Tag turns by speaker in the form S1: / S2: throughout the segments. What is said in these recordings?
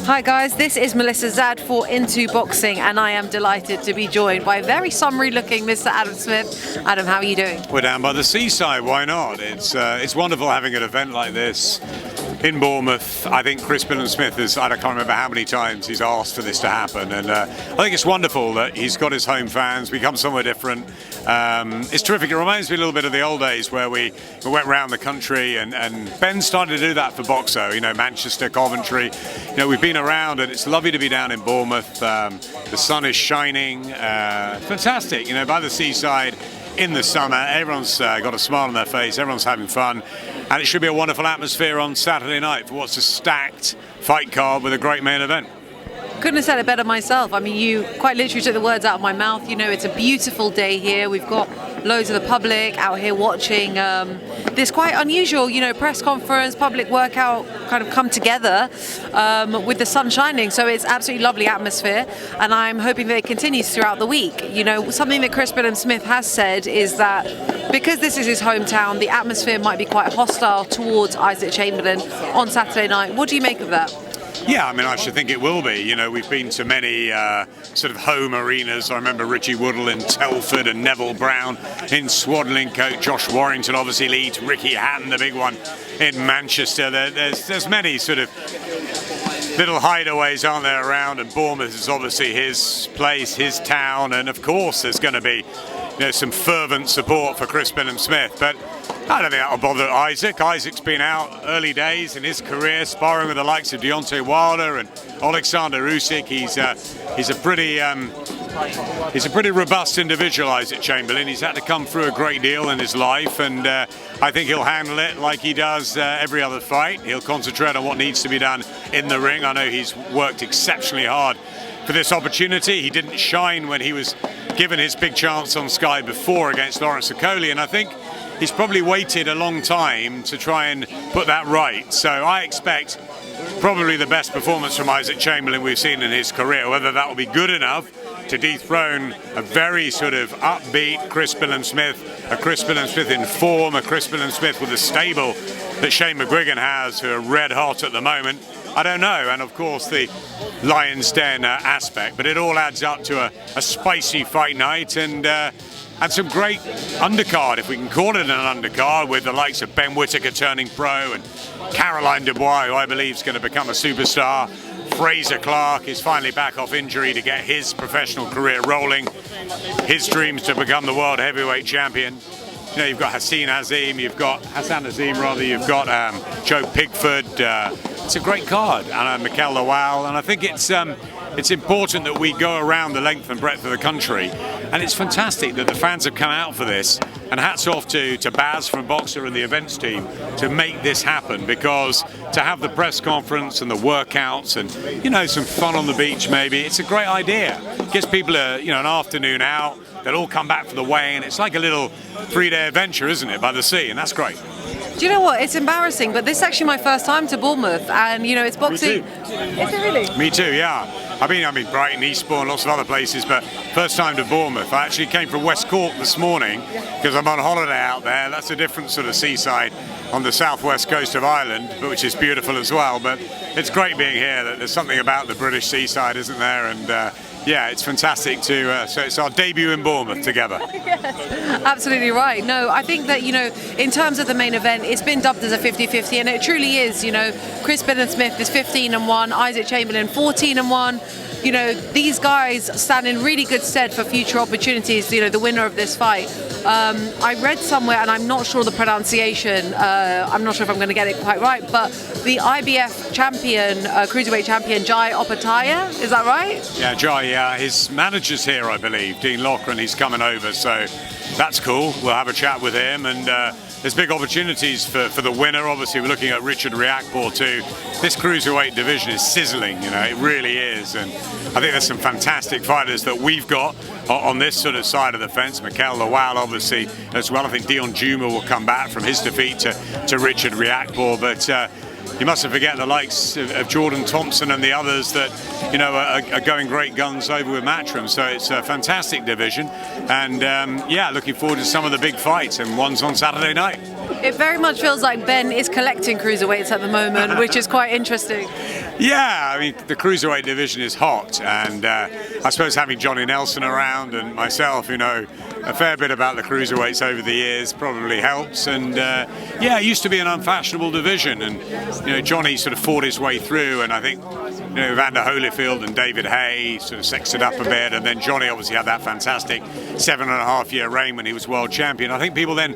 S1: Hi guys, this is Melissa Zad for Into Boxing, and I am delighted to be joined by very summary looking Mr. Adam Smith. Adam, how are you doing?
S2: We're down by the seaside, why not? It's wonderful having an event like this in Bournemouth. I think Billam-Smith has, I can't remember how many times he's asked for this to happen, and I think it's wonderful that he's got his home fans. We come somewhere different. It's terrific. It reminds me a little bit of the old days where we went around the country, and Benn started to do that for Boxo, Manchester, Coventry. We've been around, and it's lovely to be down in Bournemouth. The sun is shining. Fantastic, by the seaside in the summer. Everyone's got a smile on their face. Everyone's having fun. And it should be a wonderful atmosphere on Saturday night for what's a stacked fight card with a great main event.
S1: Couldn't have said it better myself. I mean, you quite literally took the words out of my mouth. It's a beautiful day here. We've got loads of the public out here watching this quite unusual, press conference, public workout kind of come together with the sun shining. So it's absolutely lovely atmosphere, and I'm hoping that it continues throughout the week. Something that Billam-Smith has said is that because this is his hometown, the atmosphere might be quite hostile towards Usyk Chamberlain on Saturday night. What do you make of that?
S2: Yeah, I should think it will be. We've been to many sort of home arenas. I remember Richie Woodall in Telford and Neville Brown in Swaddling Coat. Josh Warrington obviously leads. Ricky Hatton, the big one, in Manchester. There's many sort of little hideaways, aren't there, around? And Bournemouth is obviously his place, his town. And of course, there's going to be some fervent support for Billam-Smith. But I don't think that'll bother Usyk. Usyk's been out early days in his career, sparring with the likes of Deontay Wilder and Alexander Usyk. He's a pretty robust individual, Usyk Chamberlain. He's had to come through a great deal in his life, and I think he'll handle it like he does every other fight. He'll concentrate on what needs to be done in the ring. I know he's worked exceptionally hard for this opportunity. He didn't shine when he was given his big chance on Sky before against Lawrence Okoli, and I think he's probably waited a long time to try and put that right. So I expect probably the best performance from Usyk Chamberlain we've seen in his career. Whether that will be good enough to dethrone a very sort of upbeat Billam-Smith, a Billam-Smith in form, a Billam-Smith with a stable that Shane McGuigan has, who are red hot at the moment, I don't know. And of course the Lion's Den aspect, but it all adds up to a spicy fight night, and some great undercard, if we can call it an undercard, with the likes of Ben Whittaker turning pro and Caroline Dubois, who I believe is going to become a superstar. Fraser Clark is finally back off injury to get his professional career rolling. His dreams to become the world heavyweight champion. You've got Hassan Azim, you've got Joe Pigford. It's a great card, and Mikel Lawal, and I think it's important that we go around the length and breadth of the country, and it's fantastic that the fans have come out for this, and hats off to Baz from Boxer and the events team to make this happen, because to have the press conference and the workouts and some fun on the beach, maybe it's a great idea. It gives people an afternoon out. They'll all come back for the weigh-in. It's like a little 3-day adventure, isn't it, by the sea, and that's great.
S1: Do you know what? It's embarrassing, but this is actually my first time to Bournemouth, and it's boxing.
S2: Me too.
S1: Is it really?
S2: Me too, yeah. I've been Brighton, Eastbourne, lots of other places, but first time to Bournemouth. I actually came from West Cork this morning because I'm on holiday out there. That's a different sort of seaside on the southwest coast of Ireland, which is beautiful as well. But it's great being here. There's something about the British seaside, isn't there? And yeah, it's fantastic so it's our debut in Bournemouth together.
S1: Yes, absolutely right. No, I think that, in terms of the main event, it's been dubbed as a 50-50, and it truly is. Billam-Smith is 15-1, Usyk Chamberlain 14-1. These guys stand in really good stead for future opportunities, the winner of this fight. I read somewhere, and I'm not sure the pronunciation, I'm not sure if I'm going to get it quite right, but the IBF champion, Cruiserweight champion, Jai Opataya, is that right?
S2: Yeah, Jai, his manager's here, I believe, Dean Loughran, he's coming over, so that's cool. We'll have a chat with him, and there's big opportunities for the winner. Obviously, we're looking at Richard Riakporhe too. This Cruiserweight division is sizzling, it really is, and I think there's some fantastic fighters that we've got on this sort of side of the fence. Mikel Lawal, obviously, as well. I think Dion Juma will come back from his defeat to Richard Riakporhe, but you mustn't forget the likes of Jordan Thompson and the others that are going great guns over with Matchroom. So it's a fantastic division, and yeah, looking forward to some of the big fights, and one's on Saturday night.
S1: It very much feels like Benn is collecting cruiserweights at the moment, which is quite interesting.
S2: Yeah, I mean, the Cruiserweight division is hot, and I suppose having Johnny Nelson around and myself, who know a fair bit about the Cruiserweights over the years, probably helps. And yeah, it used to be an unfashionable division, and Johnny sort of fought his way through, and I think Evander Holyfield and David Hay sort of sexed it up a bit, and then Johnny obviously had that fantastic 7.5-year reign when he was world champion. I think people then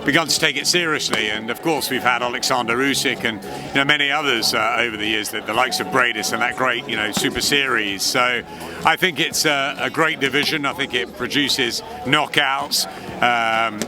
S2: begun to take it seriously, and of course we've had Alexander Usyk and many others over the years, the likes of Bradis and that great Super Series. So I think it's a great division. I think it produces knockouts.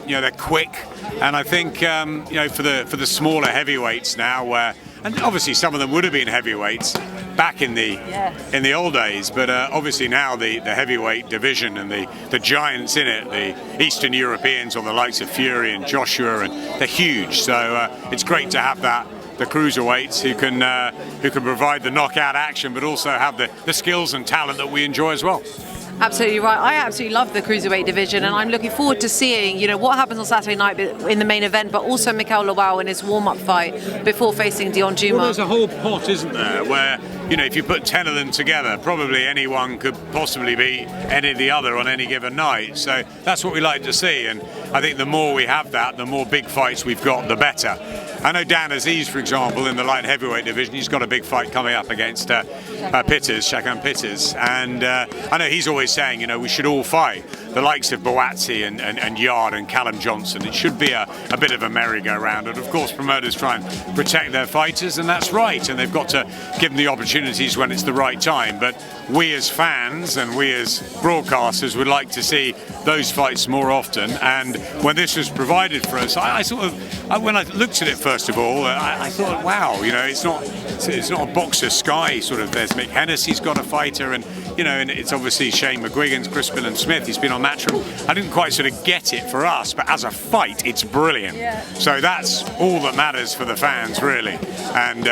S2: They're quick, and I think for the smaller heavyweights now, and obviously some of them would have been heavyweights back in the old days, but obviously now the heavyweight division and the giants in it, the Eastern Europeans or the likes of Fury and Joshua, and they're huge. So it's great to have the cruiserweights who can provide the knockout action, but also have the skills and talent that we enjoy as well.
S1: Absolutely right. I absolutely love the Cruiserweight division, and I'm looking forward to seeing, what happens on Saturday night in the main event, but also Mikel Lawal in his warm-up fight before facing Dion Juma.
S2: Well, there's a whole pot, isn't there, where, if you put 10 of them together, probably anyone could possibly beat any of the other on any given night. So that's what we like to see, and I think the more we have that, the more big fights we've got, the better. I know Dan Aziz, for example, in the light heavyweight division, he's got a big fight coming up against Shakan Pitters, and I know he's always saying, we should all fight. The likes of Boatsi and Yard and Callum Johnson. It should be a bit of a merry-go-round, and of course promoters try and protect their fighters, and that's right, and they've got to give them the opportunities when it's the right time. But we as fans and we as broadcasters would like to see those fights more often, and when this was provided for us, when I looked at it first of all, I thought, wow, it's not a boxer Sky sort of. There's Mick Hennessy's got a fighter, and and it's obviously Shane McGuigan's, Chris Billam-Smith. He's been on Matchroom. I didn't quite sort of get it for us, but as a fight, it's brilliant. Yeah. So that's all that matters for the fans, really. And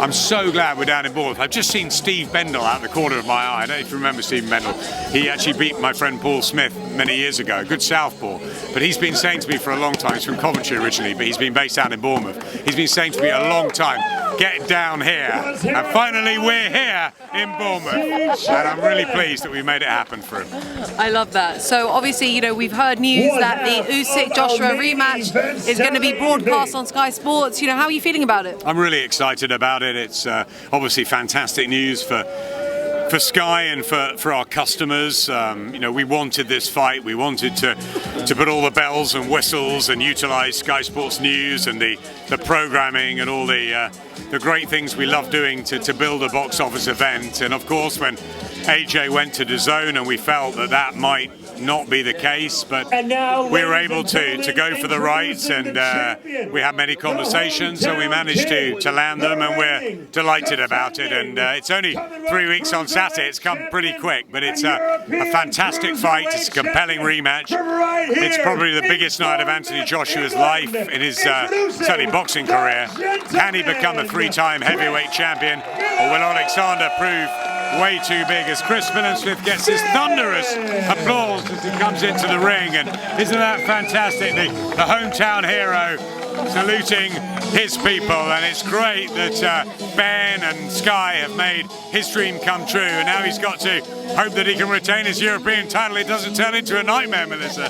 S2: I'm so glad we're down in Bournemouth. I've just seen Steve Bendel out the corner of my eye. I don't know if you remember Steve Bendel. He actually beat my friend Paul Smith many years ago, a good southpaw. But he's been saying to me for a long time, he's from Coventry originally, but he's been based out in Bournemouth. He's been saying to me a long time, get down here. And finally we're here in Bournemouth. And I'm really pleased that we made it happen for him.
S1: I love that. So obviously, we've heard news that the Usyk-Joshua rematch is going to be broadcast on Sky Sports. How are you feeling about it?
S2: I'm really excited about it. It's obviously fantastic news for Sky and for our customers. We wanted this fight. We wanted to put all the bells and whistles and utilise Sky Sports News and the programming and all the great things we love doing to build a box office event. And of course, when AJ went to Dazn, and we felt that might not be the case, but we were able to go for the rights, and we had many conversations, so we managed to land them, and we're delighted about it. And it's only 3 weeks on Saturday. It's come pretty quick, but it's a fantastic fight. It's a compelling rematch. It's probably the biggest night of Anthony Joshua's life in his certainly boxing career. Can he become a 3-time heavyweight champion, or will Alexander prove way too big as Chris Billam-Smith gets his thunderous applause as he comes into the ring? And isn't that fantastic? The hometown hero saluting his people, and it's great that Benn and Sky have made his dream come true, and now he's got to hope that he can retain his European title. It doesn't turn into a nightmare, Melissa.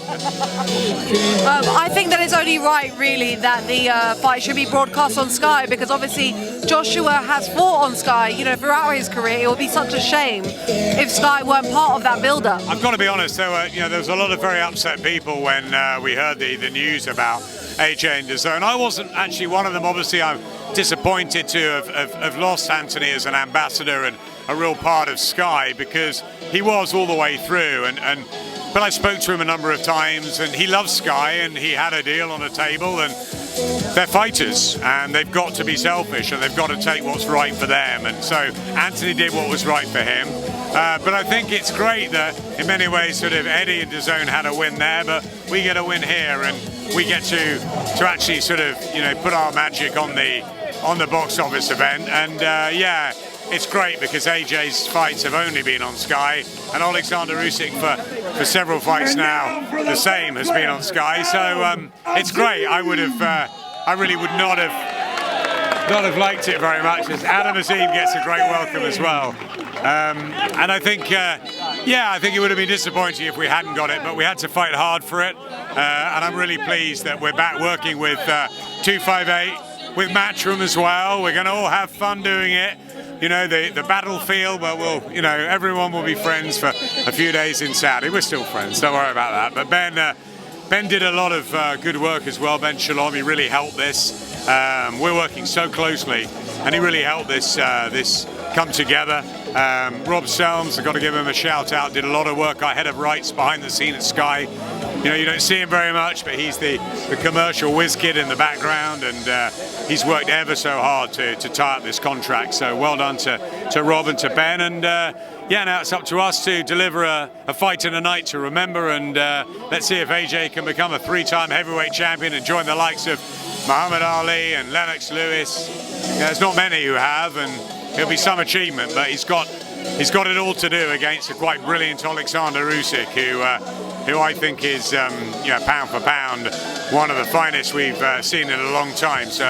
S1: I think that it's only right, really, that the fight should be broadcast on Sky, because obviously Joshua has fought on Sky, throughout his career. It would be such a shame if Sky weren't part of that build-up.
S2: I've got to be honest, there was a lot of very upset people when we heard the news about AJ and Dazn. I wasn't actually one of them. Obviously, I'm disappointed to have lost Anthony as an ambassador and a real part of Sky, because he was all the way through. But I spoke to him a number of times, and he loves Sky, and he had a deal on the table, and they're fighters, and they've got to be selfish, and they've got to take what's right for them. And so Anthony did what was right for him. But I think it's great that in many ways sort of Eddie and Dazn had a win there, but we get a win here, and we get to actually sort of put our magic on the box office event. And yeah, it's great because AJ's fights have only been on Sky, and Alexander Usyk for several fights now, the same has been on Sky. So it's great. I really would not have not have liked it very much, as Adam Azim gets a great welcome as well. And I think, I think it would have been disappointing if we hadn't got it, but we had to fight hard for it. And I'm really pleased that we're back working with 258, with Matchroom as well. We're going to all have fun doing it. You know, the battlefield, well, everyone will be friends for a few days in Saudi. We're still friends, don't worry about that. But Ben did a lot of good work as well. Ben Shalom, he really helped this. We're working so closely, and he really helped this come together. Rob Selms, I've got to give him a shout out, did a lot of work, our head of rights behind the scene at Sky. You know, you don't see him very much, but he's the commercial whiz kid in the background, and he's worked ever so hard to tie up this contract. So well done to Rob and to Ben, and now it's up to us to deliver a fight in a night to remember, and let's see if AJ can become a 3-time heavyweight champion and join the likes of Muhammad Ali and Lennox Lewis. There's not many who have, and it'll be some achievement, but he's got it all to do against a quite brilliant Alexander Usyk, who I think is pound for pound one of the finest we've seen in a long time. So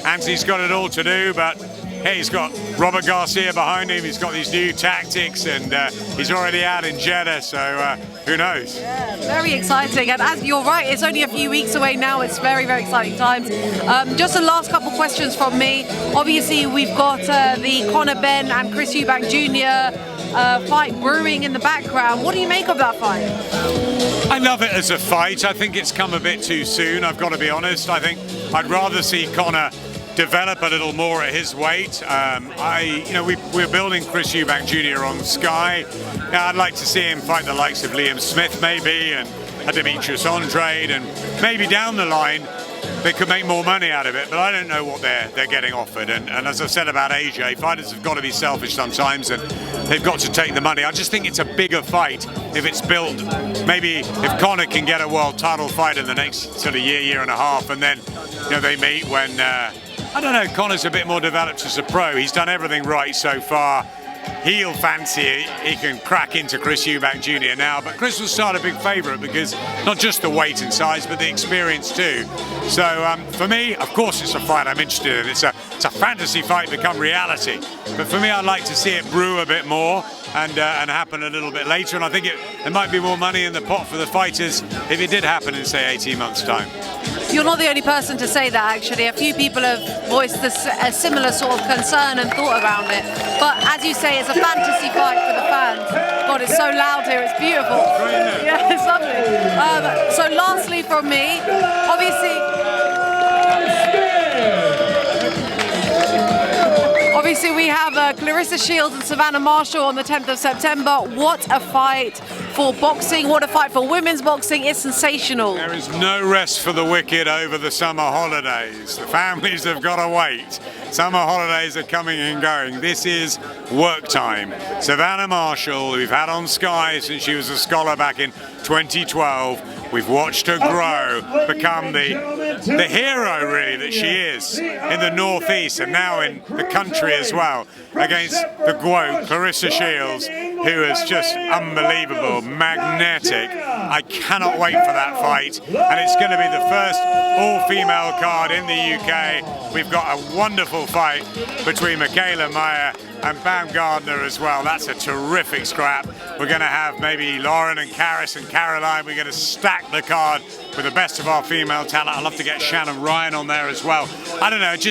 S2: Anthony's got it all to do, but hey, he's got Robert Garcia behind him, he's got these new tactics, and he's already out in Jeddah, so who knows?
S1: Yeah, very exciting, and as you're right, it's only a few weeks away now. It's very, very exciting times. Just the last couple questions from me. Obviously, we've got the Conor Benn and Chris Eubank Jr. Fight brewing in the background. What do you make of that fight?
S2: I love it as a fight. I think it's come a bit too soon, I've got to be honest. I think I'd rather see Conor develop a little more at his weight. We're building Chris Eubank Jr. on Sky. I'd like to see him fight the likes of Billam-Smith maybe, and a Demetrius Andrade, and maybe down the line they could make more money out of it, but I don't know what they're getting offered. And as I've said about AJ, fighters have got to be selfish sometimes, and they've got to take the money. I just think it's a bigger fight if it's built. Maybe if Conor can get a world title fight in the next sort of year and a half, and then they meet when I don't know, Conor's a bit more developed as a pro. He's done everything right so far. He'll fancy he can crack into Chris Eubank Jr. now, but Chris will start a big favourite because not just the weight and size, but the experience too. So for me, of course, it's a fight I'm interested in. It's a fantasy fight become reality. But for me, I'd like to see it brew a bit more and happen a little bit later. And I think there might be more money in the pot for the fighters if it did happen in, say, 18 months' time.
S1: You're not the only person to say that, actually. A few people have voiced a similar sort of concern and thought around it. But as you say, it's a fantasy fight for the fans. God, it's so loud here, it's beautiful. Yeah, it's lovely. So lastly from me, Obviously we have Clarissa Shields and Savannah Marshall on the 10th of September. What a fight for boxing, what a fight for women's boxing. It's sensational.
S2: There is no rest for the wicked over the summer holidays. The families have got to wait. Summer holidays are coming and going. This is work time. Savannah Marshall, we've had on Sky since she was a scholar back in 2012. We've watched her grow, become the hero really that she is in the Northeast and now in the country as well, against the GWOAT, Clarissa Shields, who is just unbelievable, magnetic. I cannot wait for that fight, and it's going to be the first all-female card in the UK. We've got a wonderful fight between Michaela Meyer and Bam Gardner as well. That's a terrific scrap. We're going to have maybe Lauren and Karis and Caroline. We're going to stack the card with the best of our female talent. I'd love to get Shannon Ryan on there as well. I don't know, it's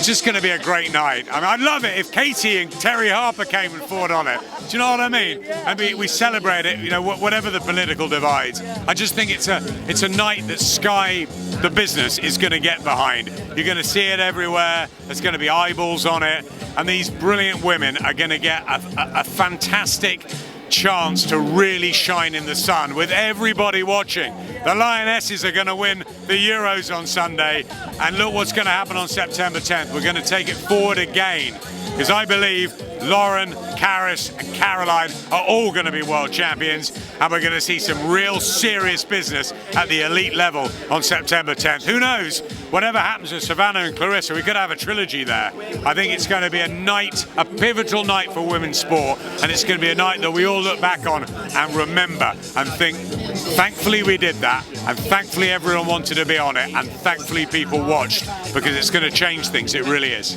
S2: just going to be a great night. I mean, I'd love it if Katie and Terry Harper came and fought on it. Do you know what I mean? I mean, we celebrate it, whatever the political divides. I just think it's a night that Sky, the business, is going to get behind. You're going to see it everywhere. There's going to be eyeballs on it. And these brilliant women are going to get a fantastic chance to really shine in the sun with everybody watching. The Lionesses are going to win the Euros on Sunday, and look what's going to happen on September 10th. We're going to take it forward again, because I believe Lauren, Karis and Caroline are all going to be world champions, and we're going to see some real serious business at the elite level on September 10th. Who knows? Whatever happens with Savannah and Clarissa, we could have a trilogy there. I think it's going to be a night, a pivotal night for women's sport, and it's going to be a night that we all look back on and remember and think, thankfully we did that, and thankfully everyone wanted to be on it, and thankfully people watched, because it's going to change things. It really is.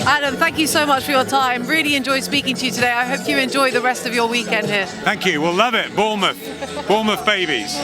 S1: Adam, thank you so much for your time. Really enjoyed speaking to you today. I hope you enjoy the rest of your weekend here.
S2: Thank you. We'll love it. Bournemouth babies.